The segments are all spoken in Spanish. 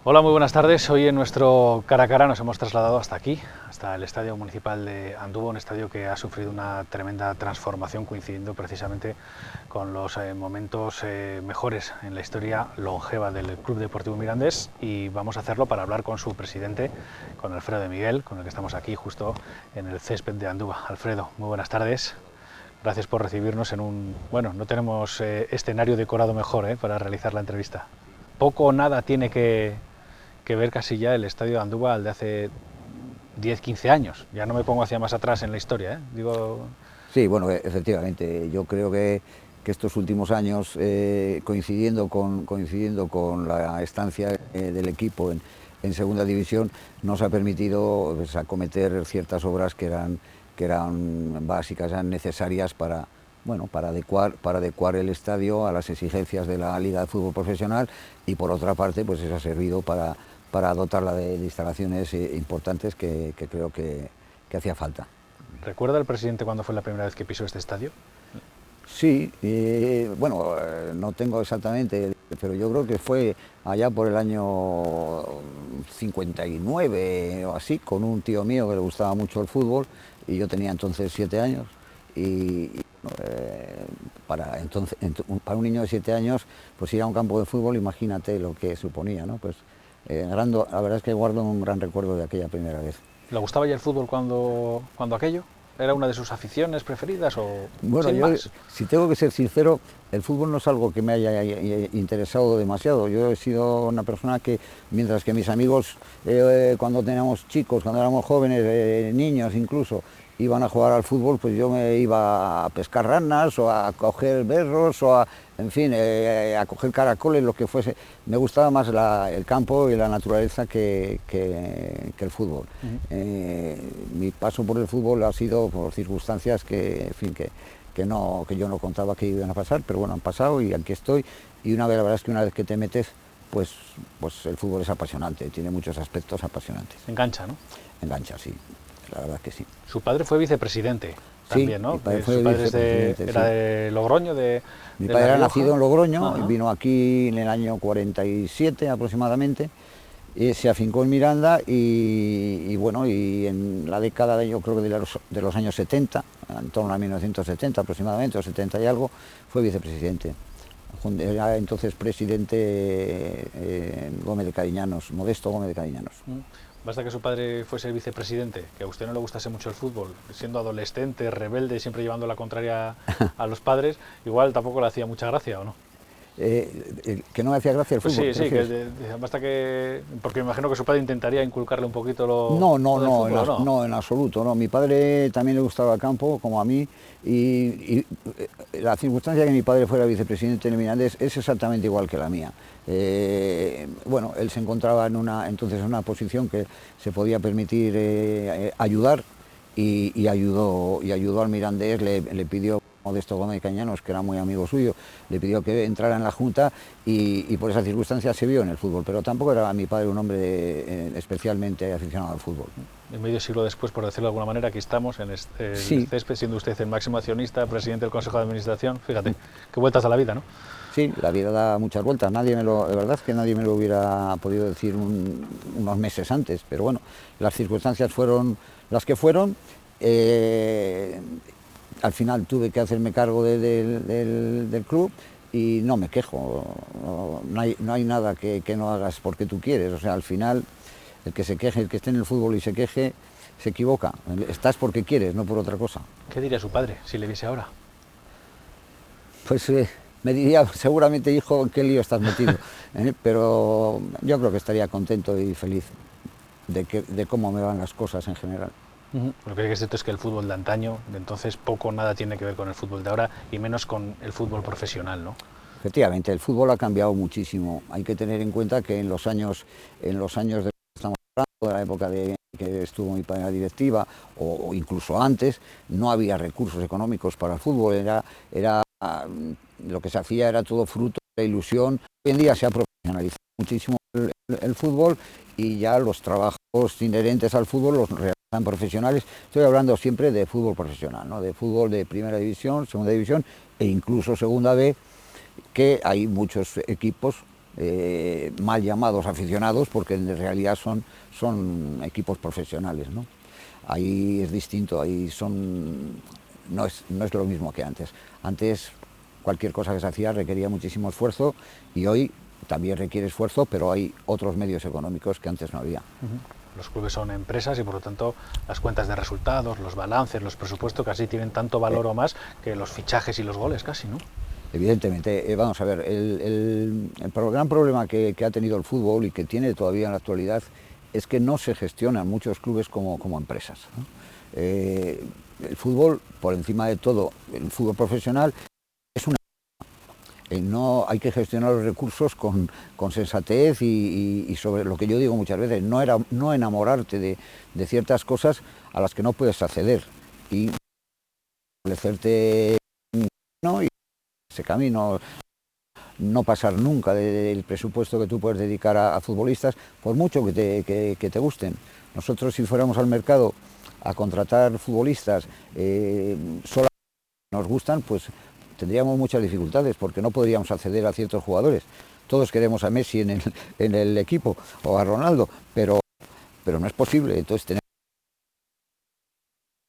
Hola, muy buenas tardes. Hoy en nuestro cara a cara nos hemos trasladado hasta aquí, hasta el Estadio Municipal de Andúba, un estadio que ha sufrido una tremenda transformación, coincidiendo precisamente con los momentos mejores en la historia longeva del Club Deportivo Mirandés, y vamos a hacerlo para hablar con su presidente, con Alfredo de Miguel, con el que estamos aquí justo en el césped de Andúba. Alfredo, muy buenas tardes. Gracias por recibirnos en un... Bueno, no tenemos escenario decorado mejor para realizar la entrevista. Poco o nada tiene que ver casi ya el estadio de Andúba al de hace 10-15 años. Ya no me pongo hacia más atrás en la historia, Digo... Sí, bueno, efectivamente, yo creo que estos últimos años, coincidiendo con la estancia del equipo en segunda división, nos ha permitido pues, acometer ciertas obras que eran básicas, eran necesarias para, bueno, para adecuar el estadio a las exigencias de la Liga de Fútbol Profesional, y por otra parte pues eso ha servido para dotarla de instalaciones importantes que creo que hacía falta. ¿Recuerda el presidente cuándo fue la primera vez que pisó este estadio? Sí, bueno, no tengo exactamente, pero yo creo que fue allá por el año 59 o así, con un tío mío que le gustaba mucho el fútbol, y yo tenía entonces 7 años, y para un niño de 7 años, pues ir a un campo de fútbol, imagínate lo que suponía, ¿no? Pues la verdad es que guardo un gran recuerdo de aquella primera vez. ¿Le gustaba ya el fútbol cuando aquello? ¿Era una de sus aficiones preferidas o Bueno, sin yo, más? si tengo que ser sincero, el fútbol no es algo que me haya interesado demasiado. Yo he sido una persona que, mientras que mis amigos, cuando teníamos chicos, cuando éramos jóvenes, niños incluso, iban a jugar al fútbol, pues yo me iba a pescar ranas o a coger berros o en fin, a coger caracoles, lo que fuese. Me gustaba más el campo y la naturaleza que el fútbol. Mi paso por el fútbol ha sido por circunstancias que, en fin, que yo no contaba que iban a pasar, pero bueno, han pasado y aquí estoy. Y la verdad es que una vez que te metes, pues el fútbol es apasionante, tiene muchos aspectos apasionantes. Engancha, ¿no? Engancha, sí, la verdad que sí. Su padre fue vicepresidente también, Sí, ¿no? mi padre Su fue padre vicepresidente, era sí. de Logroño, Mi de padre La era Rioja. nacido en Logroño, Ajá. vino aquí en el año 47 aproximadamente, se afincó en Miranda y bueno, y en la década yo creo que de los años 70, en torno a 1970 aproximadamente, o 70 y algo, fue vicepresidente. Era entonces presidente Gómez de Cariñanos, Modesto Gómez de Cariñanos. Basta que su padre fuese vicepresidente, que a usted no le gustase mucho el fútbol, siendo adolescente, rebelde, siempre llevando la contraria a los padres, igual tampoco le hacía mucha gracia, ¿o no? Que no me hacía gracia el Pues fútbol, sí, ¿te sí, refieres? basta que... Porque me imagino que su padre intentaría inculcarle un poquito No, lo del fútbol, ¿o no? no, en absoluto. No. Mi padre también le gustaba el campo, como a mí, y la circunstancia de que mi padre fuera vicepresidente de Mirandés es exactamente igual que la mía. Bueno, él se encontraba entonces en una posición que se podía permitir ayudar, y ayudó al Mirandés, le pidió Modesto Gómez Cañanos, que era muy amigo suyo, le pidió que entrara en la Junta, y por esa circunstancia se vio en el fútbol, pero tampoco era mi padre un hombre especialmente aficionado al fútbol. Y medio siglo después, por decirlo de alguna manera, aquí estamos en el Sí, césped, siendo usted el máximo accionista, presidente del Consejo de Administración. Fíjate, qué vueltas a la vida, ¿no? sí, la vida da muchas vueltas. De verdad es que nadie me lo hubiera podido decir unos meses antes, pero bueno, las circunstancias fueron las que fueron. Al final tuve que hacerme cargo del club y no me quejo. No hay nada que no hagas porque tú quieres. O sea, al final, el que se queje, el que esté en el fútbol y se queje, se equivoca. Estás porque quieres, no por otra cosa. ¿Qué diría su padre si le viese ahora? Pues me diría seguramente, hijo, ¿en qué lío estás metido? Pero yo creo que estaría contento y feliz de cómo me van las cosas en general. Lo que es cierto es que el fútbol de antaño, de entonces, poco o nada tiene que ver con el fútbol de ahora, y menos con el fútbol profesional, ¿no? Efectivamente, el fútbol ha cambiado muchísimo. Hay que tener en cuenta que en los años de que estamos hablando, de la época de que estuvo mi padre en la directiva, o incluso antes, no había recursos económicos para el fútbol. Lo que se hacía era todo fruto de la ilusión. Hoy en día se ha profesionalizado muchísimo el fútbol, y ya los trabajos inherentes al fútbol los realizan profesionales. Estoy hablando siempre de fútbol profesional, ¿no? De fútbol de primera división, segunda división e incluso segunda B, que hay muchos equipos mal llamados aficionados, porque en realidad son equipos profesionales, ¿no? Ahí es distinto, no es lo mismo que antes. Antes cualquier cosa que se hacía requería muchísimo esfuerzo y hoy también requiere esfuerzo, pero hay otros medios económicos que antes no había. Los clubes son empresas y por lo tanto las cuentas de resultados, los balances, los presupuestos casi tienen tanto valor o más que los fichajes y los goles casi, ¿no? Evidentemente, vamos a ver, el gran problema que ha tenido el fútbol y que tiene todavía en la actualidad es que no se gestionan muchos clubes como empresas, ¿no? El fútbol, por encima de todo, el fútbol profesional, es una... no hay que gestionar los recursos con sensatez y sobre lo que yo digo muchas veces, no enamorarte de ciertas cosas a las que no puedes acceder y establecerte, ¿no? Y ese camino, no pasar nunca del presupuesto que tú puedes dedicar a futbolistas, por mucho que te gusten. Nosotros, si fuéramos al mercado a contratar futbolistas solo nos gustan, pues tendríamos muchas dificultades porque no podríamos acceder a ciertos jugadores. Todos queremos a Messi en el equipo o a Ronaldo, pero no es posible. Entonces tenemos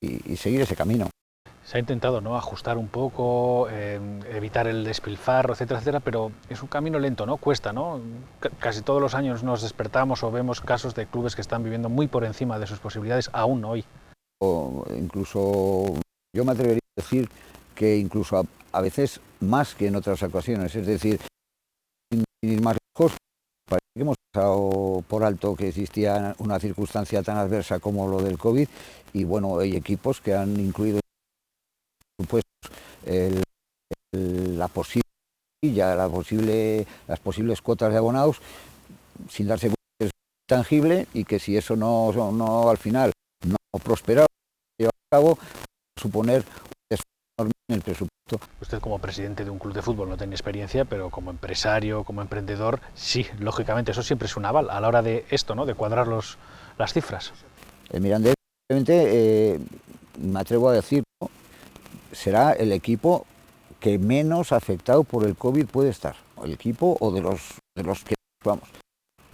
y seguir ese camino. Se ha intentado, ¿no?, ajustar un poco, evitar el despilfarro, etcétera, etcétera, pero es un camino lento, ¿no? Cuesta, ¿no? Casi todos los años nos despertamos o vemos casos de clubes que están viviendo muy por encima de sus posibilidades, aún hoy. O incluso yo me atrevería a decir que incluso a veces más que en otras ocasiones, es decir, sin ir más lejos, parece que hemos pasado por alto que existía una circunstancia tan adversa como lo del COVID y bueno, hay equipos que han incluido las posibles cuotas de abonados sin darse cuenta que es tangible y que si eso no al final no prospera o lleva a cabo, suponer un esfuerzo enorme en el presupuesto. Usted como presidente de un club de fútbol no tiene experiencia, pero como empresario, como emprendedor, sí, lógicamente, eso siempre es un aval a la hora de esto, ¿no?, de cuadrar las cifras. El Mirandés, obviamente, me atrevo a decir, ¿no?, será el equipo que menos afectado por el COVID puede estar, el equipo o de los que vamos.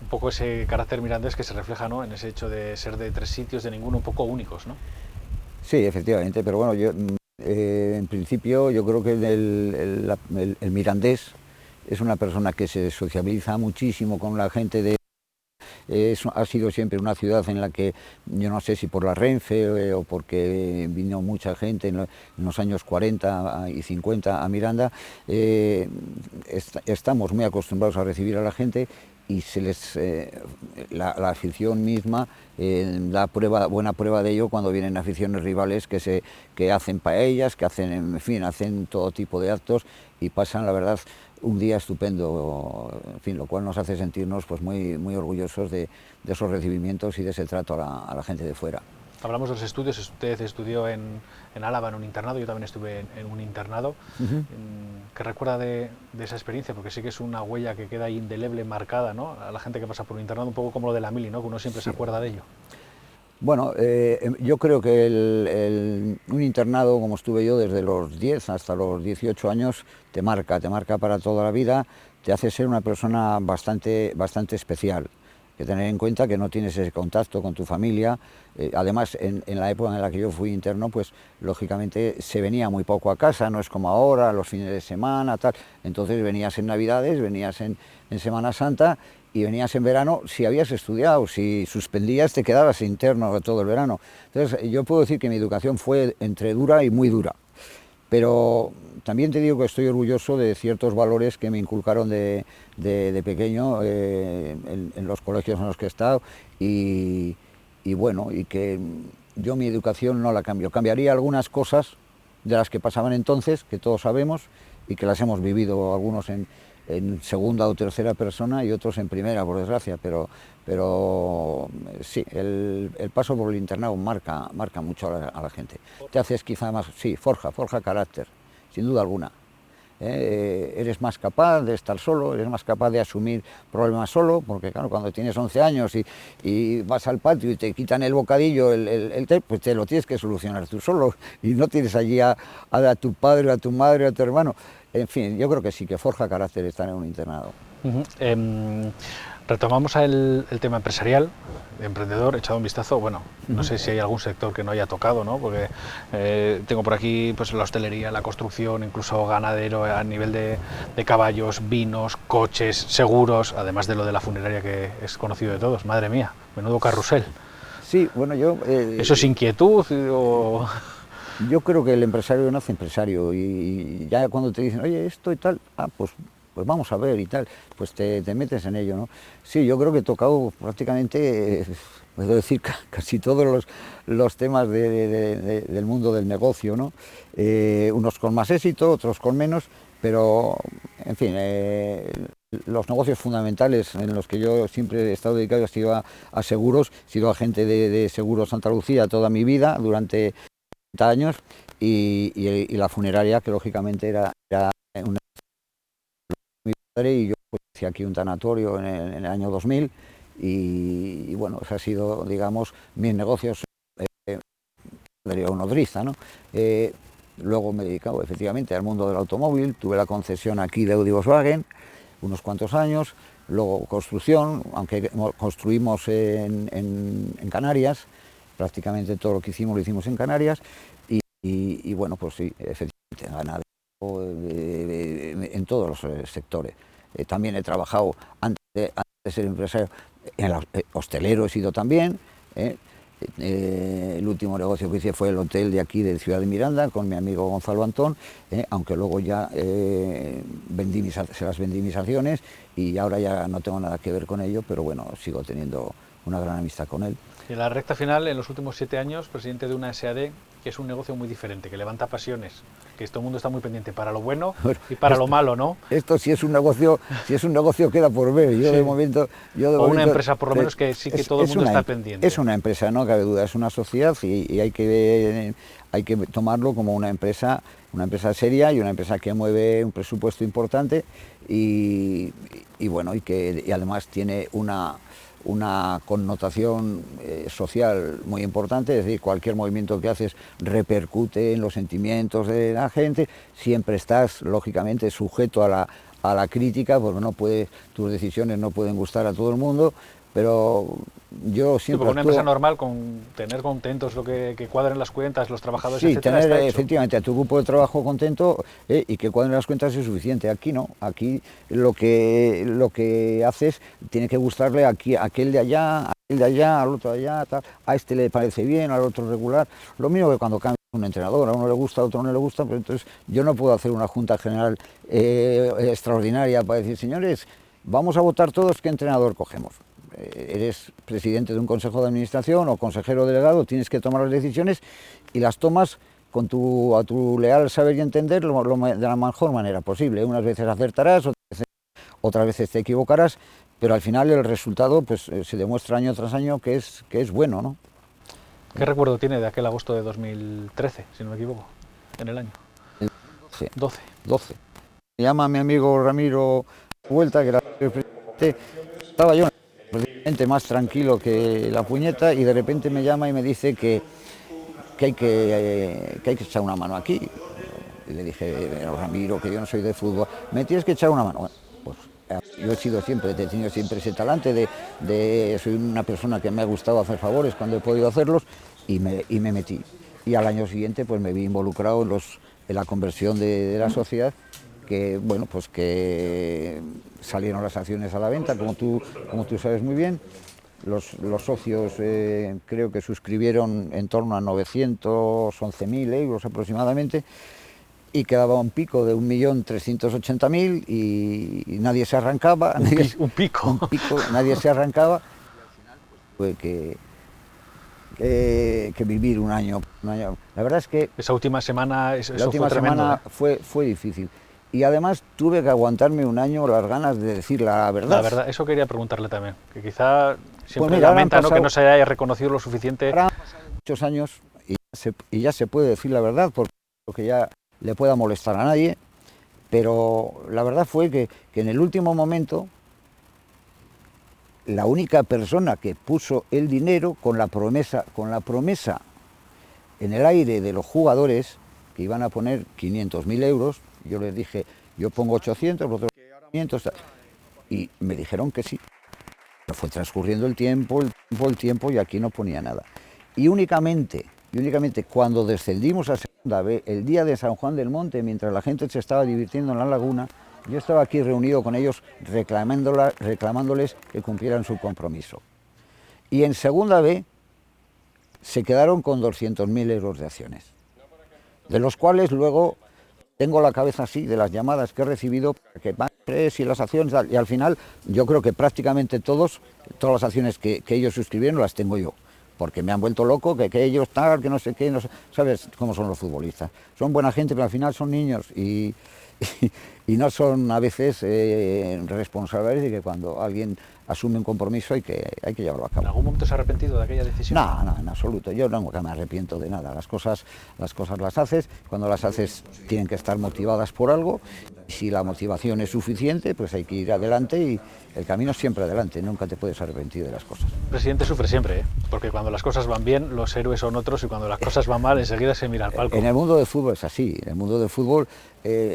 Un poco ese carácter mirandés que se refleja, ¿no?, en ese hecho de ser de tres sitios, de ninguno, un poco únicos, ¿no? Sí, efectivamente, pero bueno, yo en principio yo creo que el mirandés es una persona que se sociabiliza muchísimo con la gente ha sido siempre una ciudad en la que, yo no sé si por la Renfe o porque vino mucha gente en los años 40 y 50 a Miranda, estamos muy acostumbrados a recibir a la gente y la afición misma da buena prueba de ello cuando vienen aficiones rivales que hacen paellas, que hacen todo tipo de actos y pasan, la verdad, un día estupendo, en fin, lo cual nos hace sentirnos pues muy orgullosos de esos recibimientos y de ese trato a la gente de fuera. Hablamos de los estudios, usted estudió en Álava en un internado, yo también estuve en un internado. ¿Qué recuerda de esa experiencia? Porque sí que es una huella que queda indeleble, marcada, ¿no?, a la gente que pasa por un internado, un poco como lo de la mili, ¿no?, que uno siempre se acuerda de ello. Bueno, yo creo que un internado, como estuve yo desde los 10 hasta los 18 años, te marca para toda la vida, te hace ser una persona bastante especial. Hay que tener en cuenta que no tienes ese contacto con tu familia. Además, en la época en la que yo fui interno, pues lógicamente se venía muy poco a casa, no es como ahora, los fines de semana, tal. Entonces venías en Navidades, venías en Semana Santa y venías en verano. Si habías estudiado, si suspendías, te quedabas interno todo el verano. Entonces, yo puedo decir que mi educación fue entre dura y muy dura. Pero también te digo que estoy orgulloso de ciertos valores que me inculcaron de pequeño en los colegios en los que he estado y bueno, y que yo mi educación no la cambio. Cambiaría algunas cosas de las que pasaban entonces, que todos sabemos y que las hemos vivido algunos en segunda o tercera persona y otros en primera, por desgracia, pero sí, el paso por el internado marca mucho a la gente. Te haces quizá más, sí, forja carácter, sin duda alguna. Eres más capaz de estar solo, eres más capaz de asumir problemas solo, porque claro, cuando tienes 11 años y vas al patio y te quitan el bocadillo, pues te lo tienes que solucionar tú solo y no tienes allí a tu padre, a tu madre, a tu hermano. En fin, yo creo que sí, que forja carácter estar en un internado. Retomamos el tema empresarial, emprendedor, echado un vistazo, bueno, no sé si hay algún sector que no haya tocado, ¿no? Porque tengo por aquí pues la hostelería, la construcción, incluso ganadero a nivel de caballos, vinos, coches, seguros, además de lo de la funeraria que es conocido de todos. Madre mía, menudo carrusel. Sí, bueno, yo... ¿Eso es inquietud o...? Yo creo que el empresario nace empresario y ya cuando te dicen, oye, esto y tal, pues vamos a ver y tal, pues te metes en ello, ¿no? Sí, yo creo que he tocado prácticamente, puedo decir, casi todos los temas del mundo del negocio, ¿no? Unos con más éxito, otros con menos, pero, en fin, los negocios fundamentales en los que yo siempre he estado dedicado, he sido a seguros, he sido agente de Seguros Santa Lucía toda mi vida, durante años, y la funeraria, que lógicamente era una mi padre, y yo pues, hice aquí un tanatorio en el año 2000 y bueno, ese ha sido, digamos, mis negocios de una nodriza, ¿no? Luego me he dedicado efectivamente al mundo del automóvil, tuve la concesión aquí de Audi Volkswagen unos cuantos años, luego construcción, aunque construimos en Canarias, prácticamente todo lo que hicimos lo hicimos en Canarias, y bueno, pues sí, efectivamente, ganadero en todos los sectores. También he trabajado, antes de ser empresario, en el hostelero he sido también. El último negocio que hice fue el hotel de aquí de Ciudad de Miranda con mi amigo Gonzalo Antón, aunque luego ya se las vendí mis acciones y ahora ya no tengo nada que ver con ello, pero bueno, sigo teniendo una gran amistad con él. Y en la recta final, en los últimos 7 años, presidente de una SAD, que es un negocio muy diferente, que levanta pasiones, que todo el mundo está muy pendiente para lo bueno y para lo malo, ¿no? Esto si es un negocio queda por ver. Yo sí. de momento, una empresa por lo menos que sí que todo el mundo está pendiente. Es una empresa, no cabe duda, es una sociedad y hay que tomarlo como una empresa seria y una empresa que mueve un presupuesto importante y bueno, y además tiene una connotación social muy importante, es decir, cualquier movimiento que haces repercute en los sentimientos de la gente, siempre estás lógicamente sujeto a la crítica, porque tus decisiones no pueden gustar a todo el mundo, pero yo siempre... Una empresa normal, con tener contentos lo que cuadren las cuentas, los trabajadores, sí, etcétera, tener está hecho. Efectivamente a tu grupo de trabajo contento y que cuadren las cuentas es suficiente. Aquí no, aquí lo que haces tiene que gustarle aquí, a aquel de allá, al otro de allá, tal. A este le parece bien, al otro regular. Lo mismo que cuando cambia un entrenador, a uno le gusta, a otro no le gusta, pero entonces yo no puedo hacer una junta general extraordinaria para decir, señores, vamos a votar todos qué entrenador cogemos. Eres presidente de un consejo de administración o consejero delegado, tienes que tomar las decisiones y las tomas a tu leal saber y entender de la mejor manera posible. Unas veces acertarás, otras veces te equivocarás, pero al final el resultado pues, se demuestra año tras año que es bueno, ¿no? ¿Qué recuerdo tiene de aquel agosto de 2013, si no me equivoco, en el año? 12. Me llama mi amigo Ramiro Vuelta, que era el presidente, estaba yo más tranquilo que la puñeta y de repente me llama y me dice que hay que echar una mano aquí. Y le dije, Ramiro, que yo no soy de fútbol, me tienes que echar una mano. Bueno, pues yo he tenido siempre ese talante soy una persona que me ha gustado hacer favores cuando he podido hacerlos y me metí. Y al año siguiente pues me vi involucrado en la conversión de la sociedad, que bueno, pues que salieron las acciones a la venta, como tú sabes muy bien. Los socios creo que suscribieron en torno a 911.000 euros aproximadamente y quedaba un pico de 1.380.000 y nadie se arrancaba. Un pico, nadie se arrancaba. Fue que vivir un año. La verdad es que esa última semana, la última semana fue difícil. Y además tuve que aguantarme un año las ganas de decir la verdad. La verdad, eso quería preguntarle también, que quizá siempre lamenta, ¿no?, que no se haya reconocido lo suficiente. Han pasado muchos años y ya se puede decir la verdad, porque ya le pueda molestar a nadie, pero la verdad fue que en el último momento la única persona que puso el dinero con la promesa en el aire de los jugadores que iban a poner 500.000 euros, yo les dije, yo pongo 800, vosotros 500, Y me dijeron que sí. Pero fue transcurriendo el tiempo y aquí no ponía nada. Y únicamente cuando descendimos a segunda B, el día de San Juan del Monte, mientras la gente se estaba divirtiendo en la laguna, yo estaba aquí reunido con ellos reclamándoles que cumplieran su compromiso. Y en segunda B se quedaron con 200.000 euros de acciones, de los cuales luego tengo la cabeza así de las llamadas que he recibido, que van y las acciones, y al final yo creo que prácticamente todas las acciones que ellos suscribieron las tengo yo, porque me han vuelto loco, que ellos tal, que no sé qué, no sé, sabes cómo son los futbolistas, son buena gente, pero al final son niños y no son a veces responsables de que cuando alguien asume un compromiso hay que llevarlo a cabo. ¿En algún momento se ha arrepentido de aquella decisión? No, en absoluto. Yo nunca me arrepiento de nada. Las cosas las haces. Cuando las haces tienen que estar motivadas por algo. Si la motivación es suficiente, pues hay que ir adelante y el camino es siempre adelante. Nunca te puedes arrepentir de las cosas. El presidente sufre siempre, ¿eh? Porque cuando las cosas van bien, los héroes son otros y cuando las cosas van mal, enseguida se mira al palco. En el mundo del fútbol es así. En el mundo del fútbol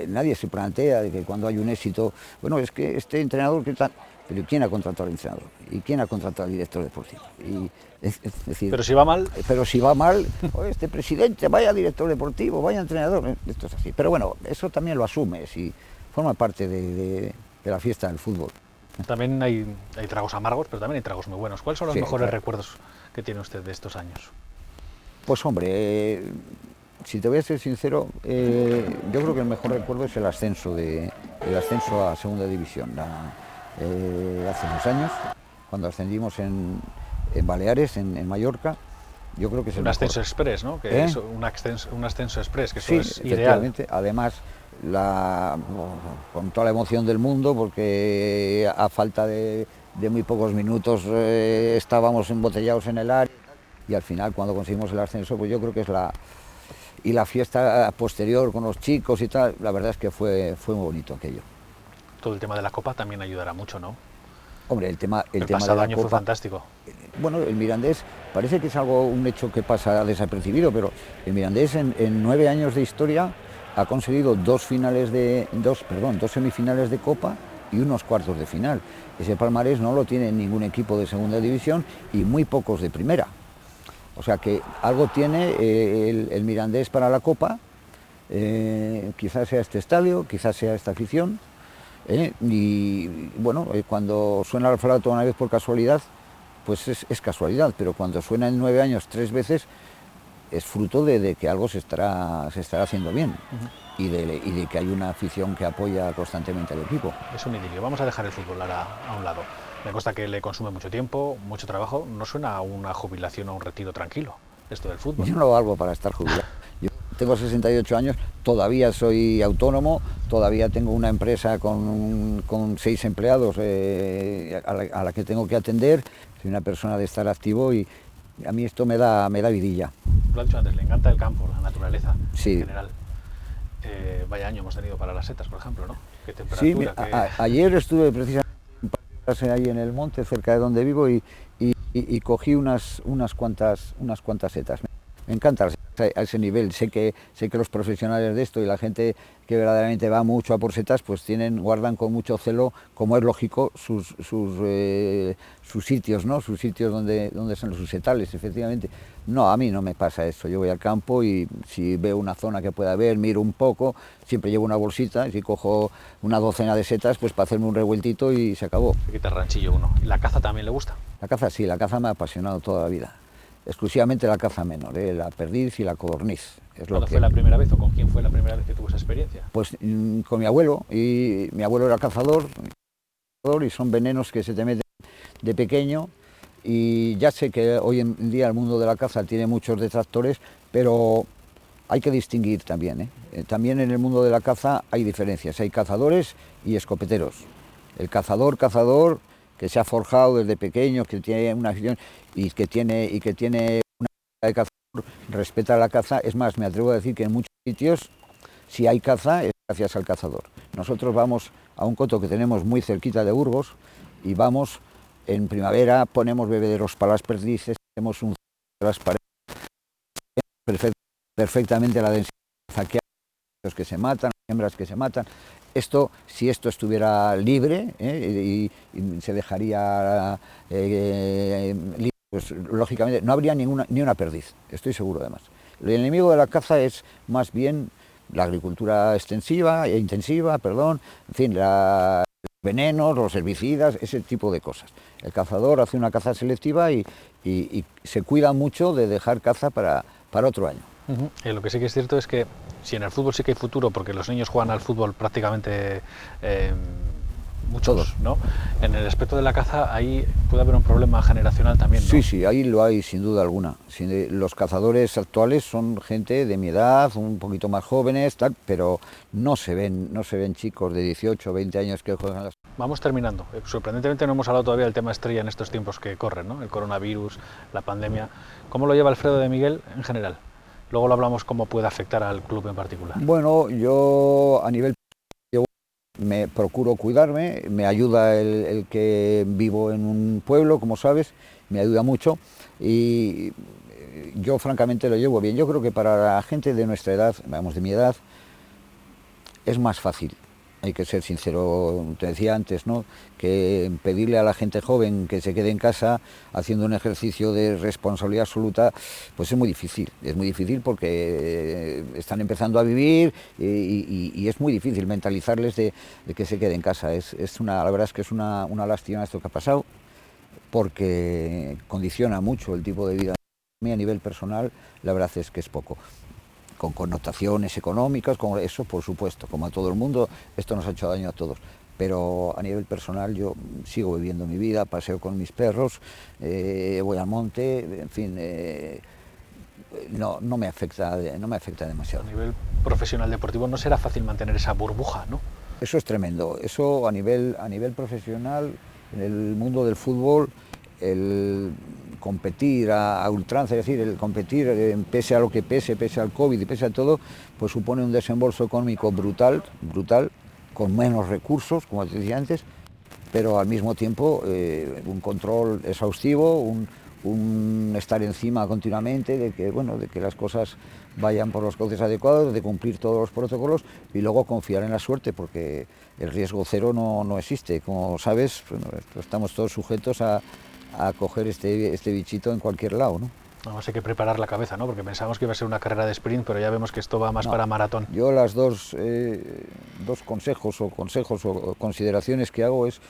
nadie se plantea de que cuando hay un éxito, bueno, es que este entrenador que tal... Pero ¿quién ha contratado al entrenador? ¿Y quién ha contratado al director deportivo? Y, es decir, pero si va mal... Pero si va mal, este presidente, vaya director deportivo, vaya entrenador, esto es así. Pero bueno, eso también lo asumes y forma parte de la fiesta del fútbol. También hay tragos amargos, pero también hay tragos muy buenos. ¿Cuáles son los mejores recuerdos que tiene usted de estos años? Pues hombre, si te voy a ser sincero, yo creo que el mejor recuerdo es el ascenso a segunda división. Hace unos años, cuando ascendimos en Baleares, en Mallorca, yo creo que es el ascenso mejor. Express, ¿no? Que es un ascenso express, que eso sí, es efectivamente. ideal. Además, con toda la emoción del mundo, porque a falta de muy pocos minutos estábamos embotellados en el área y al final cuando conseguimos el ascenso, pues yo creo que es la fiesta posterior con los chicos y tal, la verdad es que fue muy bonito aquello. Todo el tema de la Copa también ayudará mucho, ¿no? Hombre, el tema de pasado la año Copa, fue fantástico. Bueno, el Mirandés parece que es un hecho que pasa desapercibido, pero el Mirandés en 9 años de historia ha conseguido dos semifinales de Copa y unos cuartos de final. Ese palmarés no lo tiene ningún equipo de segunda división y muy pocos de primera. O sea que algo tiene el Mirandés para la Copa, quizás sea este estadio, quizás sea esta afición. Y bueno, cuando suena el flauta una vez por casualidad, pues es casualidad, pero cuando suena en 9 años 3 veces, es fruto de que algo se estará haciendo bien. Y de que hay una afición que apoya constantemente al equipo. Es un idilio. Vamos a dejar el fútbol ahora a un lado. Me consta que le consume mucho tiempo, mucho trabajo. No suena a una jubilación o a un retiro tranquilo, esto del fútbol. Yo no lo hago para estar jubilado. Yo tengo 68 años, todavía soy autónomo, todavía tengo una empresa con 6 empleados a la que tengo que atender. Soy una persona de estar activo y a mí esto me da vidilla. Lo ha dicho antes, le encanta el campo, la naturaleza sí. En general. Vaya año hemos tenido para las setas, por ejemplo, ¿no? ¿Qué temperatura? Sí, ayer estuve precisamente ahí en el monte, cerca de donde vivo, y cogí unas cuantas setas. Me encanta a ese nivel. Sé que los profesionales de esto y la gente que verdaderamente va mucho a por setas, pues guardan con mucho celo, como es lógico, sus sitios, ¿no? Sus sitios donde son sus setales, efectivamente. No, a mí no me pasa eso. Yo voy al campo y si veo una zona que pueda ver, miro un poco, siempre llevo una bolsita y si cojo una docena de setas, pues para hacerme un revueltito y se acabó. Se quita el ranchillo uno. ¿Y la caza también le gusta? La caza sí, la caza me ha apasionado toda la vida. Exclusivamente la caza menor, la perdiz y la codorniz. ¿Cuándo fue la primera vez o con quién fue la primera vez que tuvo esa experiencia? Pues con mi abuelo, y mi abuelo era cazador y son venenos que se te meten de pequeño, y ya sé que hoy en día el mundo de la caza tiene muchos detractores, pero hay que distinguir también. También en el mundo de la caza hay diferencias, hay cazadores y escopeteros. El cazador que se ha forjado desde pequeño, que tiene una afición y que tiene una de cazador, respeta la caza. Es más, me atrevo a decir que en muchos sitios, si hay caza, es gracias al cazador. Nosotros vamos a un coto que tenemos muy cerquita de Burgos y vamos en primavera, ponemos bebederos para las perdices, tenemos un transparente perfectamente la densidad que hay, los que se matan, hembras que se matan. Esto, si esto estuviera libre y se dejaría libre, pues lógicamente no habría ni una perdiz, estoy seguro además. El enemigo de la caza es más bien la agricultura intensiva, en fin, los venenos, los herbicidas, ese tipo de cosas. El cazador hace una caza selectiva y se cuida mucho de dejar caza para otro año. Lo que sí que es cierto es que si en el fútbol sí que hay futuro, porque los niños juegan al fútbol prácticamente muchos, todos, ¿no? En el aspecto de la caza ahí puede haber un problema generacional también, ¿no? Sí, sí, ahí lo hay sin duda alguna. Los cazadores actuales son gente de mi edad, un poquito más jóvenes, tal, pero no se ven chicos de 18 o 20 años que juegan a las... Vamos terminando. Sorprendentemente no hemos hablado todavía del tema estrella en estos tiempos que corren, ¿no? El coronavirus, la pandemia. ¿Cómo lo lleva Alfredo de Miguel en general? Luego lo hablamos cómo puede afectar al club en particular. Bueno, yo a nivel me procuro cuidarme, me ayuda el que vivo en un pueblo, como sabes, me ayuda mucho y yo francamente lo llevo bien. Yo creo que para la gente de nuestra edad, vamos, de mi edad, es más fácil. Hay que ser sincero, te decía antes, ¿no?, que pedirle a la gente joven que se quede en casa haciendo un ejercicio de responsabilidad absoluta, pues es muy difícil porque están empezando a vivir y es muy difícil mentalizarles de que se quede en casa. La verdad es que es una lástima esto que ha pasado, porque condiciona mucho el tipo de vida. A mí a nivel personal, la verdad es que es poco. Con connotaciones económicas, con eso por supuesto, como a todo el mundo, esto nos ha hecho daño a todos. Pero a nivel personal yo sigo viviendo mi vida, paseo con mis perros, voy al monte, en fin, no me afecta demasiado. A nivel profesional deportivo no será fácil mantener esa burbuja, ¿no? Eso es tremendo, eso a nivel profesional, en el mundo del fútbol, el competir a ultranza, es decir, el competir pese a lo que pese al COVID y pese a todo, pues supone un desembolso económico brutal, con menos recursos, como te decía antes, pero al mismo tiempo un control exhaustivo, un estar encima continuamente de que las cosas vayan por los cauces adecuados, de cumplir todos los protocolos y luego confiar en la suerte, porque el riesgo cero no existe. Como sabes, estamos todos sujetos a coger este bichito en cualquier lado, ¿no? Vamos, hay que preparar la cabeza, ¿no? Porque pensábamos que iba a ser una carrera de sprint, pero ya vemos que esto va más para maratón. Yo las dos consejos o consideraciones que hago es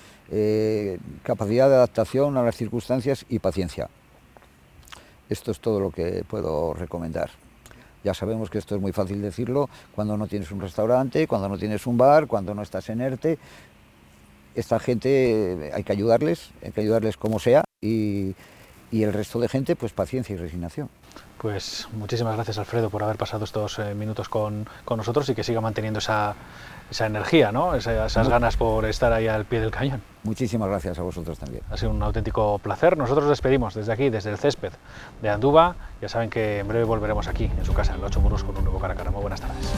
capacidad de adaptación a las circunstancias y paciencia. Esto es todo lo que puedo recomendar. Ya sabemos que esto es muy fácil decirlo cuando no tienes un restaurante, cuando no tienes un bar, cuando no estás en ERTE. Esta gente hay que ayudarles como sea y el resto de gente, pues paciencia y resignación. Pues muchísimas gracias, Alfredo, por haber pasado estos minutos con nosotros y que siga manteniendo esa energía, ¿no? Esas ganas por estar ahí al pie del cañón. Muchísimas gracias a vosotros también. Ha sido un auténtico placer. Nosotros despedimos desde aquí, desde el césped de Andúba. Ya saben que en breve volveremos aquí, en su casa, en los 8 muros, con un nuevo cara a cara. Muy buenas tardes.